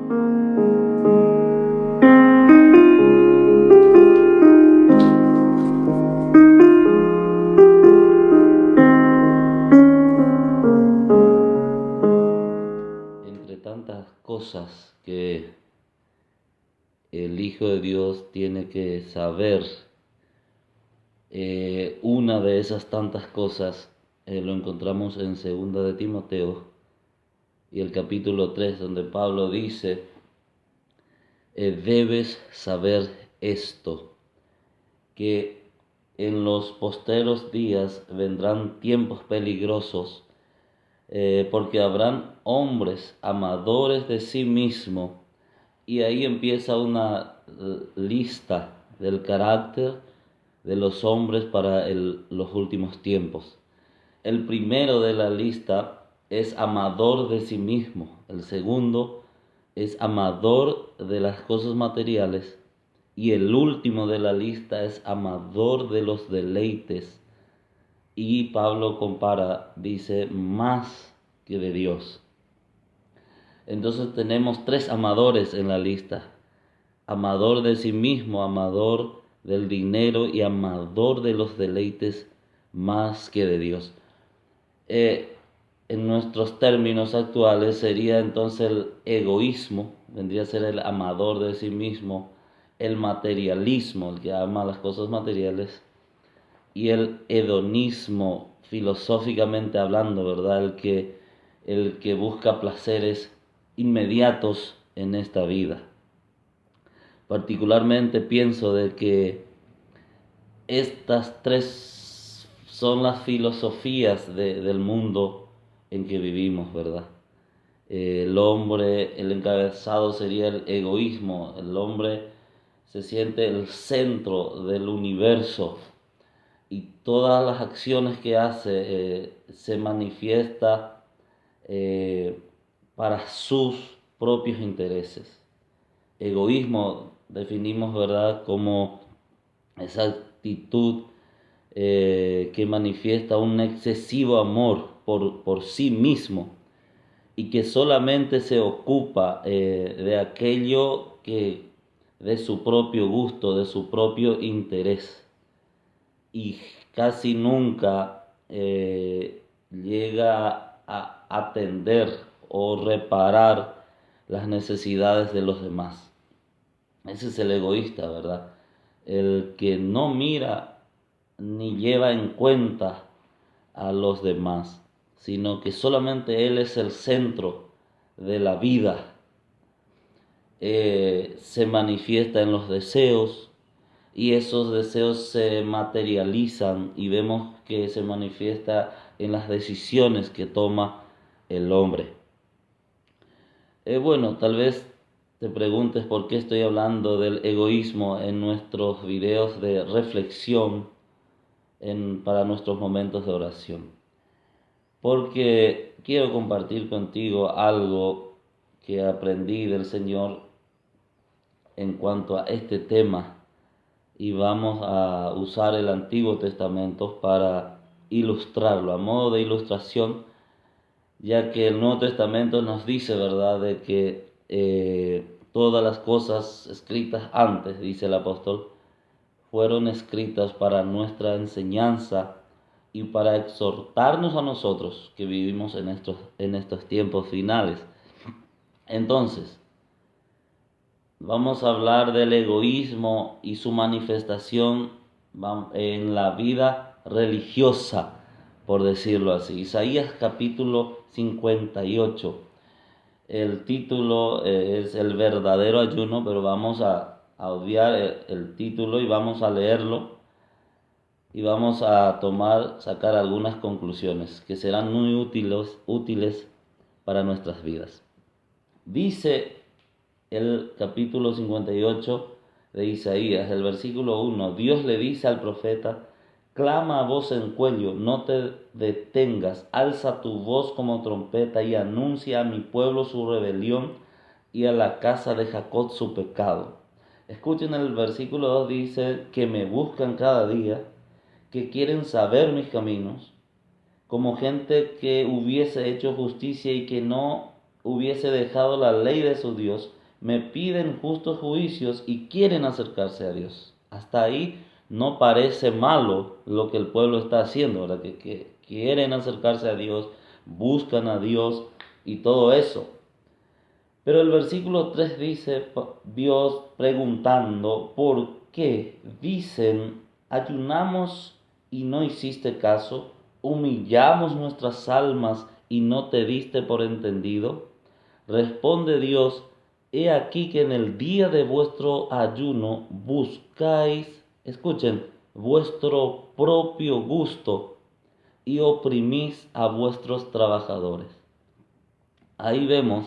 Entre tantas cosas que el Hijo de Dios tiene que saber, una de esas tantas cosas lo encontramos en 2 de Timoteo y el capítulo 3, donde Pablo dice, debes saber esto, que en los posteros días vendrán tiempos peligrosos, porque habrán hombres amadores de sí mismos, y ahí empieza una lista del carácter de los hombres para los últimos tiempos. El primero de la lista es amador de sí mismo, el segundo es amador de las cosas materiales, y el último de la lista es amador de los deleites. Y Pablo compara, dice, más que de Dios. Entonces tenemos 3 amadores en la lista: amador de sí mismo, amador del dinero y amador de los deleites más que de Dios. En nuestros términos actuales sería entonces el egoísmo, vendría a ser el amador de sí mismo, el materialismo, el que ama las cosas materiales, y el hedonismo, filosóficamente hablando, ¿verdad? El que busca placeres inmediatos en esta vida. Particularmente pienso de que estas 3 son las filosofías del mundo en que vivimos, ¿verdad? El hombre, el encabezado sería el egoísmo. El hombre se siente el centro del universo y todas las acciones que hace se manifiesta para sus propios intereses. Egoísmo definimos, ¿verdad?, como esa actitud que manifiesta un excesivo amor por sí mismo y que solamente se ocupa de aquello que de su propio gusto, de su propio interés, y casi nunca llega a atender o reparar las necesidades de los demás. Ese es el egoísta, ¿verdad? El que no mira ni lleva en cuenta a los demás, sino que solamente él es el centro de la vida. Se manifiesta en los deseos, y esos deseos se materializan y vemos que se manifiesta en las decisiones que toma el hombre. Bueno, tal vez te preguntes por qué estoy hablando del egoísmo en nuestros videos de reflexión para nuestros momentos de oración. Porque quiero compartir contigo algo que aprendí del Señor en cuanto a este tema, y vamos a usar el Antiguo Testamento para ilustrarlo, a modo de ilustración, ya que el Nuevo Testamento nos dice, ¿verdad?, de que todas las cosas escritas antes, dice el apóstol, fueron escritas para nuestra enseñanza y para exhortarnos a nosotros que vivimos en estos tiempos finales. Entonces, vamos a hablar del egoísmo y su manifestación en la vida religiosa, por decirlo así. Isaías capítulo 58. El título es El verdadero ayuno, pero vamos a obviar el título y vamos a leerlo y vamos a sacar algunas conclusiones que serán muy útiles para nuestras vidas. Dice el capítulo 58 de Isaías, el versículo 1, Dios le dice al profeta: clama a voz en cuello, no te detengas, alza tu voz como trompeta y anuncia a mi pueblo su rebelión y a la casa de Jacob su pecado. Escuchen el versículo 2, dice que me buscan cada día, que quieren saber mis caminos, como gente que hubiese hecho justicia y que no hubiese dejado la ley de su Dios, me piden justos juicios y quieren acercarse a Dios. Hasta ahí no parece malo lo que el pueblo está haciendo, ¿verdad? Que quieren acercarse a Dios, buscan a Dios y todo eso. Pero el versículo 3 dice, Dios preguntando, ¿por qué? Dicen, ayunamos y no hiciste caso, humillamos nuestras almas y no te diste por entendido. Responde Dios, he aquí que en el día de vuestro ayuno buscáis, escuchen, vuestro propio gusto y oprimís a vuestros trabajadores. Ahí vemos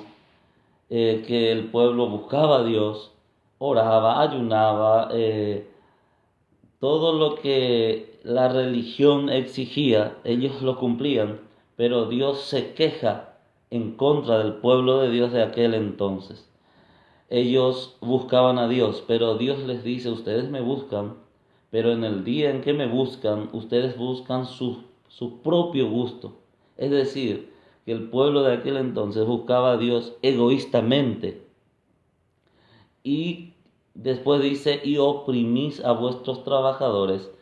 que el pueblo buscaba a Dios, oraba, ayunaba, todo lo que la religión exigía, ellos lo cumplían, pero Dios se queja en contra del pueblo de Dios de aquel entonces. Ellos buscaban a Dios, pero Dios les dice, ustedes me buscan, pero en el día en que me buscan, ustedes buscan su propio gusto. Es decir, que el pueblo de aquel entonces buscaba a Dios egoístamente. Y después dice, y oprimís a vuestros trabajadores,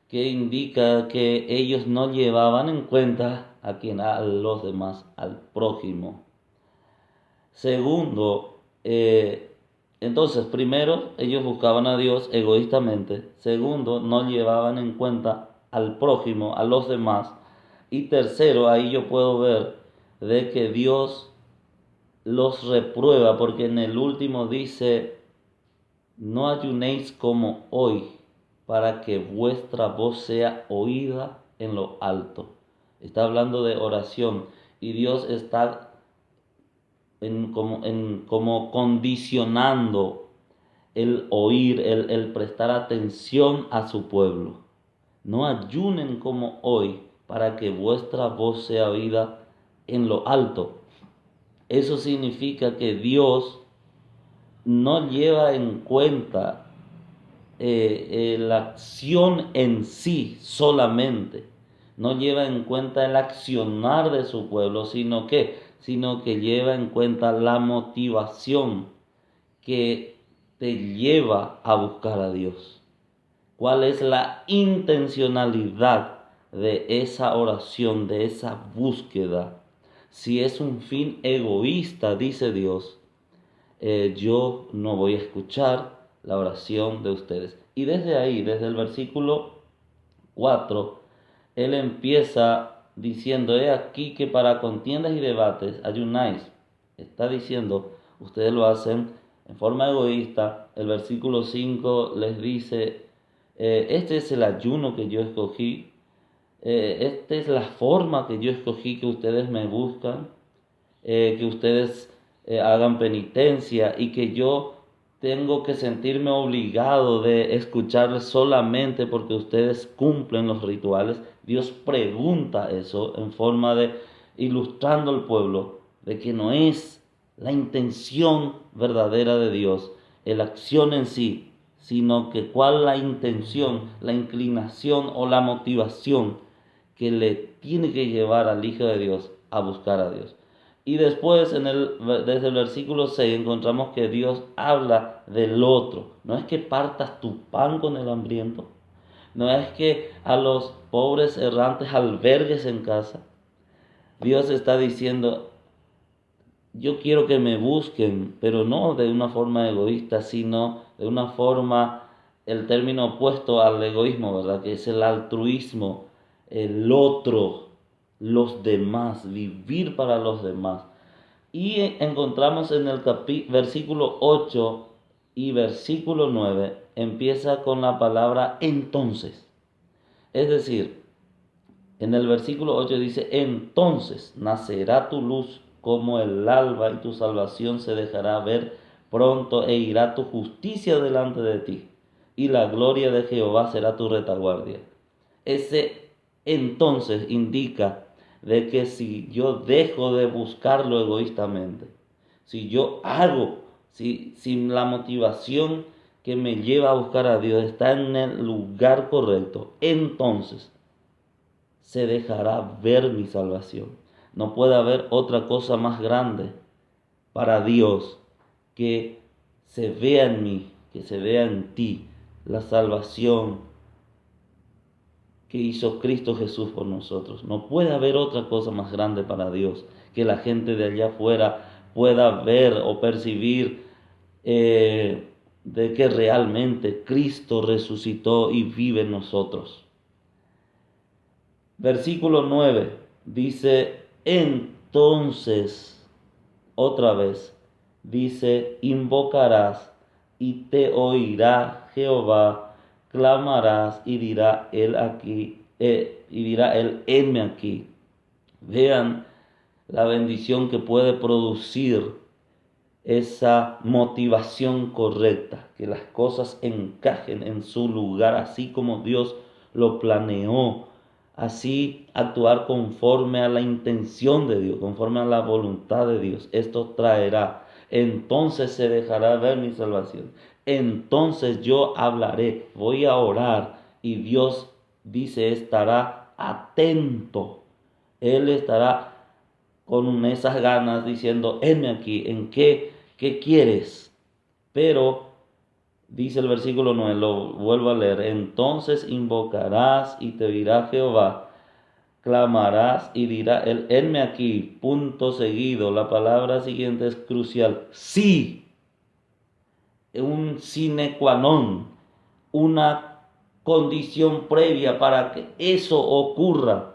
que indica que ellos no llevaban en cuenta a los demás, al prójimo. Segundo, entonces, primero, ellos buscaban a Dios egoístamente. Segundo, no llevaban en cuenta al prójimo, a los demás. Y tercero, ahí yo puedo ver de que Dios los reprueba, porque en el último dice, no ayunéis como hoy, para que vuestra voz sea oída en lo alto. Está hablando de oración y Dios está como condicionando el oír, el prestar atención a su pueblo. No ayunen como hoy para que vuestra voz sea oída en lo alto. Eso significa que Dios no lleva en cuenta la acción en sí solamente, no lleva en cuenta el accionar de su pueblo, sino que lleva en cuenta la motivación que te lleva a buscar a Dios. ¿Cuál es la intencionalidad de esa oración, de esa búsqueda? Si es un fin egoísta, dice Dios, yo no voy a escuchar la oración de ustedes. Y desde ahí, desde el versículo 4, él empieza diciendo, he aquí que para contiendas y debates ayunáis. Está diciendo, ustedes lo hacen en forma egoísta. El versículo 5 les dice, este es el ayuno que yo escogí, esta es la forma que yo escogí que ustedes me buscan, que ustedes hagan penitencia y que yo tengo que sentirme obligado de escucharles solamente porque ustedes cumplen los rituales. Dios pregunta eso en forma de ilustrando al pueblo de que no es la intención verdadera de Dios, la acción en sí, sino que cuál la intención, la inclinación o la motivación que le tiene que llevar al Hijo de Dios a buscar a Dios. Y después, desde el versículo 6, encontramos que Dios habla del otro. No es que partas tu pan con el hambriento. No es que a los pobres errantes albergues en casa. Dios está diciendo, yo quiero que me busquen, pero no de una forma egoísta, sino de una forma, el término opuesto al egoísmo, ¿verdad? Que es el altruismo, el otro, los demás, vivir para los demás. Y encontramos en el versículo 8 y versículo 9, empieza con la palabra entonces. Es decir, en el versículo 8 dice, entonces nacerá tu luz como el alba y tu salvación se dejará ver pronto e irá tu justicia delante de ti y la gloria de Jehová será tu retaguardia. Ese entonces indica de que si yo dejo de buscarlo egoístamente, si yo hago, si la motivación que me lleva a buscar a Dios está en el lugar correcto, entonces se dejará ver mi salvación. No puede haber otra cosa más grande para Dios que se vea en mí, que se vea en ti la salvación que hizo Cristo Jesús por nosotros. No puede haber otra cosa más grande para Dios que la gente de allá afuera pueda ver o percibir de que realmente Cristo resucitó y vive en nosotros. Versículo 9 dice, entonces, otra vez, dice, invocarás y te oirá Jehová, clamarás y dirá él aquí, y dirá él, henme aquí. Vean la bendición que puede producir esa motivación correcta, que las cosas encajen en su lugar, así como Dios lo planeó, así actuar conforme a la intención de Dios, conforme a la voluntad de Dios. Esto traerá, entonces se dejará ver mi salvación, entonces yo hablaré, voy a orar y Dios dice estará atento, Él estará con esas ganas diciendo, henme aquí, ¿en qué quieres? Pero dice el versículo 9, lo vuelvo a leer, entonces invocarás y te oirá Jehová, clamarás y dirá él, henme aquí, punto seguido, la palabra siguiente es crucial, sí, un sine qua non, una condición previa para que eso ocurra.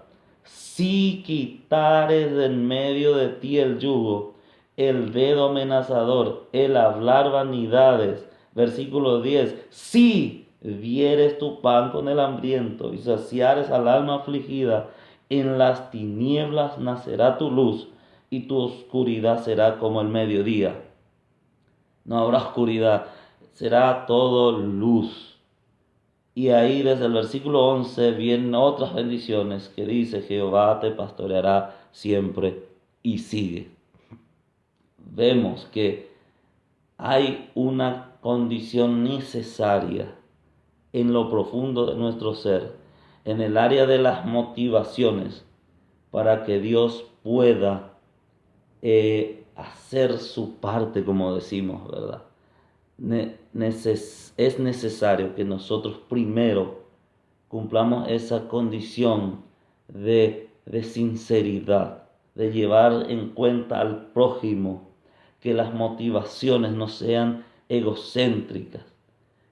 Si quitares de en medio de ti el yugo, el dedo amenazador, el hablar vanidades. Versículo 10. Si dieres tu pan con el hambriento y saciares al alma afligida, en las tinieblas nacerá tu luz y tu oscuridad será como el mediodía. No habrá oscuridad, será todo luz. Y ahí desde el versículo 11 vienen otras bendiciones que dice, Jehová te pastoreará siempre, y sigue. Vemos que hay una condición necesaria en lo profundo de nuestro ser, en el área de las motivaciones, para que Dios pueda hacer su parte, como decimos, ¿verdad? Es necesario que nosotros primero cumplamos esa condición de sinceridad, de llevar en cuenta al prójimo, que las motivaciones no sean egocéntricas.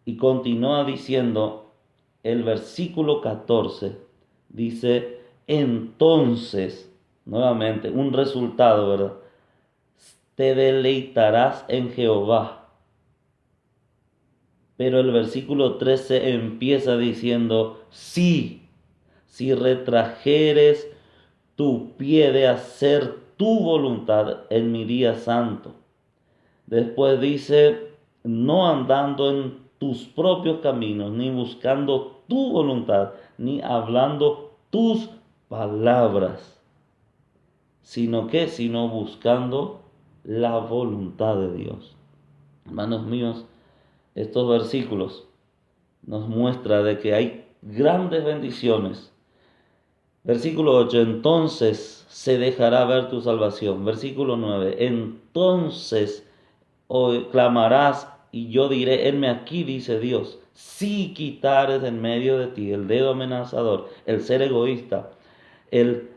Y continúa diciendo el versículo 14, dice, entonces, nuevamente, un resultado, ¿verdad? Te deleitarás en Jehová. Pero el versículo 13 empieza diciendo, sí, si retrajeres tu pie de hacer tu voluntad en mi día santo. Después dice, no andando en tus propios caminos, ni buscando tu voluntad, ni hablando tus palabras, sino buscando la voluntad de Dios. Hermanos míos, estos versículos nos muestran de que hay grandes bendiciones. Versículo 8, entonces se dejará ver tu salvación. Versículo 9, entonces clamarás y yo diré, henme aquí, dice Dios. Si quitares en medio de ti el dedo amenazador, el ser egoísta, el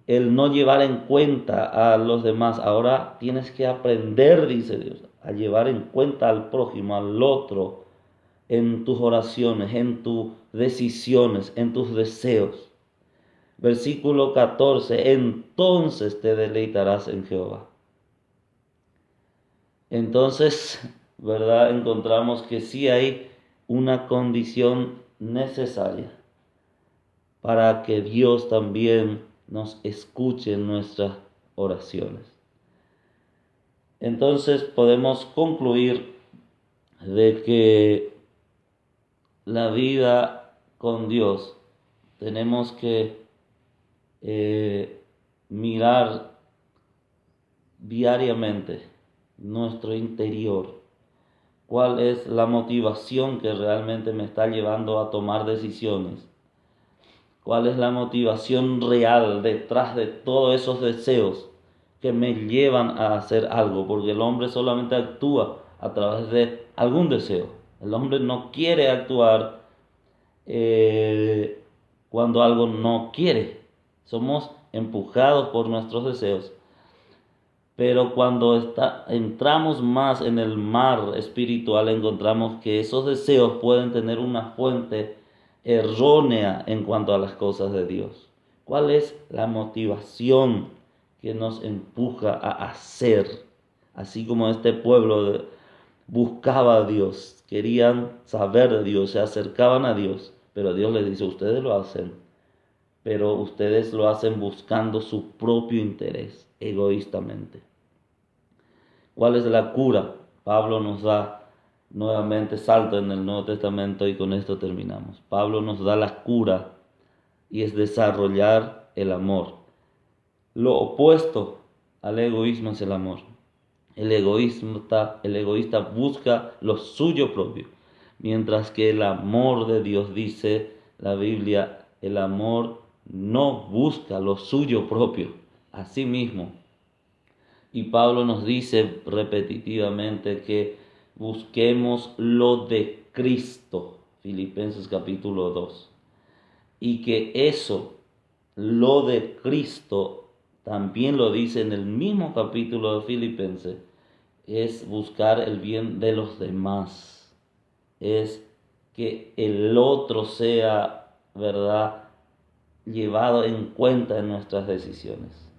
no llevar en cuenta a los demás. Ahora tienes que aprender, dice Dios, a llevar en cuenta al prójimo, al otro, en tus oraciones, en tus decisiones, en tus deseos. Versículo 14, entonces te deleitarás en Jehová. Entonces, ¿verdad? Encontramos que sí hay una condición necesaria para que Dios también nos escuche en nuestras oraciones. Entonces podemos concluir de que la vida con Dios tenemos que mirar diariamente nuestro interior. ¿Cuál es la motivación que realmente me está llevando a tomar decisiones? ¿Cuál es la motivación real detrás de todos esos deseos que me llevan a hacer algo, porque el hombre solamente actúa a través de algún deseo. El hombre no quiere actuar cuando algo no quiere. Somos empujados por nuestros deseos. Pero cuando entramos más en el mar espiritual, encontramos que esos deseos pueden tener una fuente errónea en cuanto a las cosas de Dios. ¿Cuál es la motivación que nos empuja a hacer? Así como este pueblo buscaba a Dios, querían saber de Dios, se acercaban a Dios, pero Dios les dice, ustedes lo hacen, pero ustedes lo hacen buscando su propio interés, egoístamente. ¿Cuál es la cura? Pablo nos da nuevamente salto en el Nuevo Testamento y con esto terminamos. Pablo nos da la cura y es desarrollar el amor. Lo opuesto al egoísmo es el amor. El egoísta busca lo suyo propio, mientras que el amor de Dios, dice la Biblia, el amor no busca lo suyo propio, a sí mismo. Y Pablo nos dice repetitivamente que busquemos lo de Cristo, Filipenses capítulo 2. Y que eso, lo de Cristo, también lo dice en el mismo capítulo de Filipenses, es buscar el bien de los demás. Es que el otro sea, ¿verdad?, llevado en cuenta en nuestras decisiones.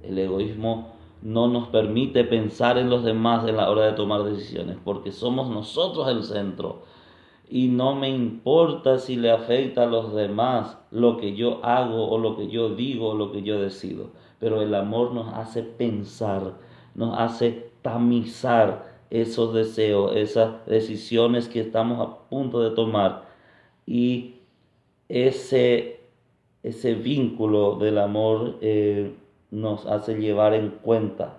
El egoísmo no nos permite pensar en los demás en la hora de tomar decisiones, porque somos nosotros el centro. Y no me importa si le afecta a los demás lo que yo hago o lo que yo digo o lo que yo decido. Pero el amor nos hace pensar, nos hace tamizar esos deseos, esas decisiones que estamos a punto de tomar. Y ese vínculo del amor nos hace llevar en cuenta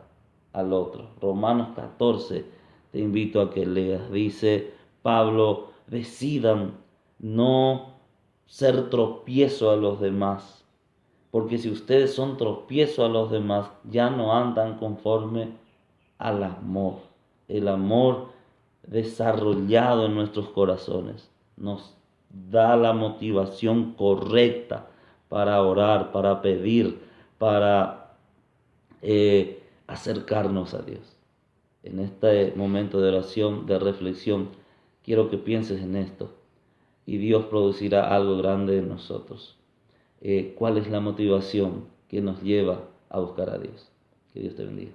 al otro. Romanos 14, te invito a que leas. Dice Pablo, decidan no ser tropiezo a los demás, porque si ustedes son tropiezo a los demás, ya no andan conforme al amor. El amor desarrollado en nuestros corazones nos da la motivación correcta para orar, para pedir, para acercarnos a Dios. En este momento de oración, de reflexión, quiero que pienses en esto y Dios producirá algo grande en nosotros. ¿Cuál es la motivación que nos lleva a buscar a Dios? Que Dios te bendiga.